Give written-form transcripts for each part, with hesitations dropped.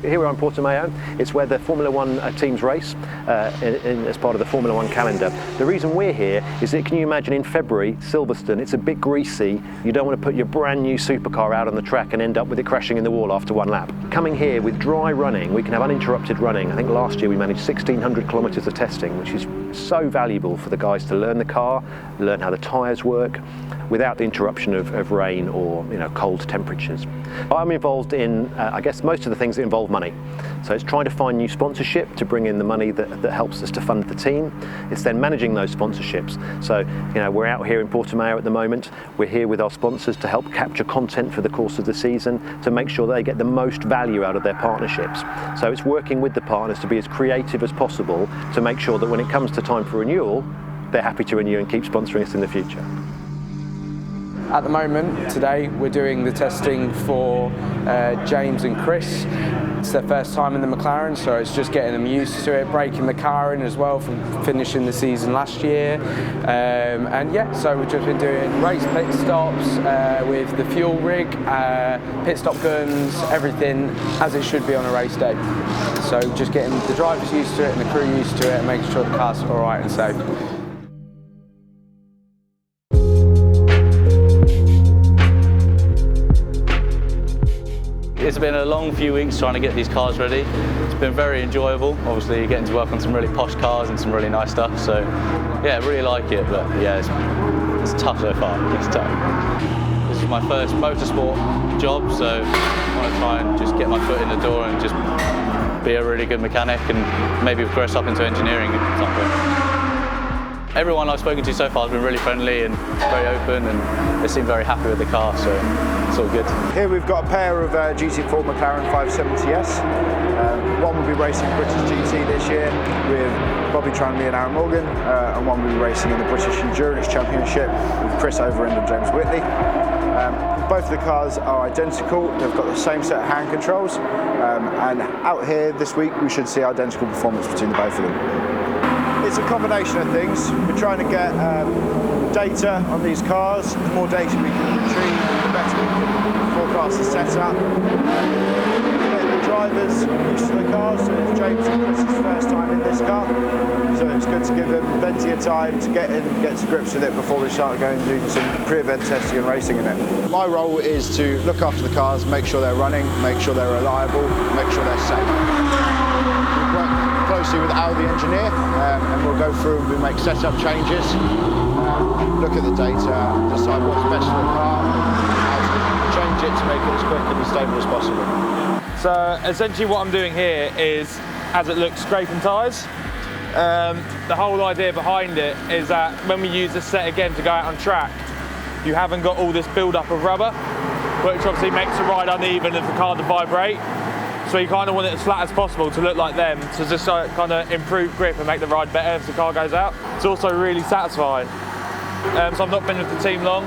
here we are in Portimao. It's where the Formula One teams race as part of the Formula One calendar. The reason we're here is that, can you imagine, in February, Silverstone, it's a bit greasy. You don't want to put your brand new supercar out on the track and end up with it crashing in the wall after one lap. Coming here with dry running, we can have uninterrupted running. I think last year we managed 1,600 kilometres of testing, which is so valuable for the guys to learn the car, learn how the tyres work, without the interruption of rain or cold temperatures. I'm involved in, I guess, most of the things that involve money. So it's trying to find new sponsorship to bring in the money that helps us to fund the team. It's then managing those sponsorships. So we're out here in Portimao at the moment. We're here with our sponsors to help capture content for the course of the season, to make sure they get the most value out of their partnerships. So it's working with the partners to be as creative as possible to make sure that when it comes to time for renewal, they're happy to renew and keep sponsoring us in the future. At the moment, today, we're doing the testing for James and Chris. It's their first time in the McLaren, so it's just getting them used to it, breaking the car in as well from finishing the season last year. And yeah, so we've just been doing race pit stops with the fuel rig, pit stop guns, everything as it should be on a race day. So just getting the drivers used to it and the crew used to it and making sure the car's all right and safe. It's been a long few weeks trying to get these cars ready. It's been very enjoyable. Obviously, you're getting to work on some really posh cars and some really nice stuff. So, yeah, I really like it. But yeah, it's tough so far. It's tough. This is my first motorsport job, so I want to try and just get my foot in the door and just be a really good mechanic and maybe progress up into engineering at some point. Everyone I've spoken to so far has been really friendly and very open, and they seem very happy with the car, so it's all good. Here we've got a pair of GT4 McLaren 570S. One will be racing British GT this year with Bobby Tranley and Aaron Morgan, and one will be racing in the British Endurance Championship with Chris Overend and James Whitley. Both of the cars are identical. They've got the same set of hand controls, and out here this week we should see identical performance between the both of them. It's a combination of things. We're trying to get data on these cars. The more data we can retrieve, the better we can forecast the setup. Get the drivers used to the cars, so it's James and Chris's first time in this car. So it's good to give them plenty of time to get in and get to grips with it before we start going and doing some pre-event testing and racing in it. My role is to look after the cars, make sure they're running, make sure they're reliable, make sure they're safe. Closely with Al, the engineer, and we'll go through and we'll make setup changes, look at the data, decide what's best for the car, and change it to make it as quick and as stable as possible. So essentially what I'm doing here is, as it looks, scraping tyres. The whole idea behind it is that when we use this set again to go out on track, you haven't got all this build-up of rubber, which obviously makes the ride uneven and the car to vibrate. So you kind of want it as flat as possible to look like them, to just kind of improve grip and make the ride better as the car goes out. It's also really satisfying. So I've not been with the team long.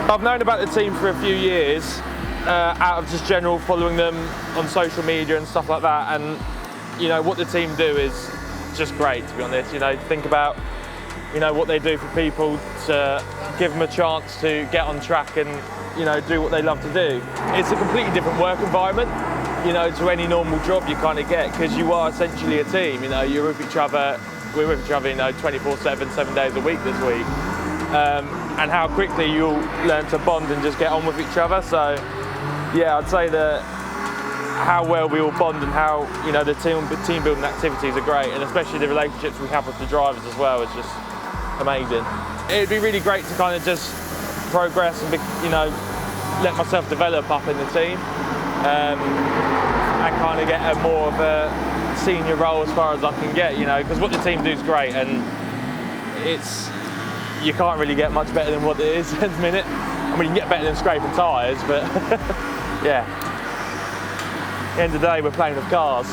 I've known about the team for a few years, out of just general following them on social media and stuff like that. And what the team do is just great, to be honest. Think about what they do for people, to give them a chance to get on track and do what they love to do. It's a completely different work environment, to any normal job you kind of get, because you are essentially a team. You're with each other. We're with each other, 24/7, 7 days a week this week, and how quickly you'll learn to bond and just get on with each other. So, yeah, I'd say that how well we all bond and how the team building activities are great, and especially the relationships we have with the drivers as well is just amazing. It'd be really great to kind of just progress and let myself develop up in the team, and kind of get a more of a senior role as far as I can get, because what the team do is great, and you can't really get much better than what it is at the minute. I mean, you can get better than scraping tyres, but yeah. At the end of the day, we're playing with cars.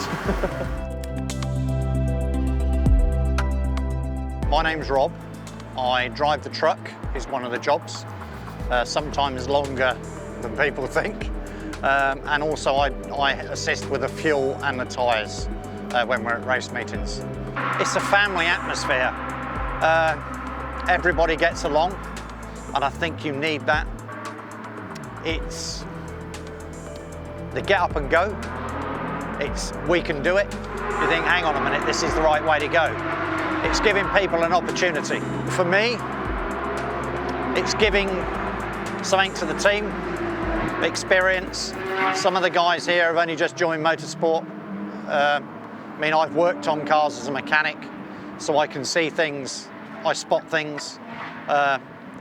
My name's Rob. I drive the truck, is one of the jobs, sometimes longer than people think. And also I assist with the fuel and the tyres when we're at race meetings. It's a family atmosphere. Everybody gets along, and I think you need that. It's the get up and go, we can do it, you think, hang on a minute, this is the right way to go. It's giving people an opportunity. For me, it's giving something to the team, experience. Some of the guys here have only just joined motorsport. I mean, I've worked on cars as a mechanic, so I can see things, I spot things.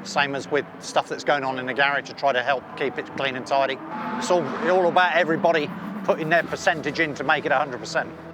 Same as with stuff that's going on in the garage to try to help keep it clean and tidy. It's all about everybody putting their percentage in to make it 100%.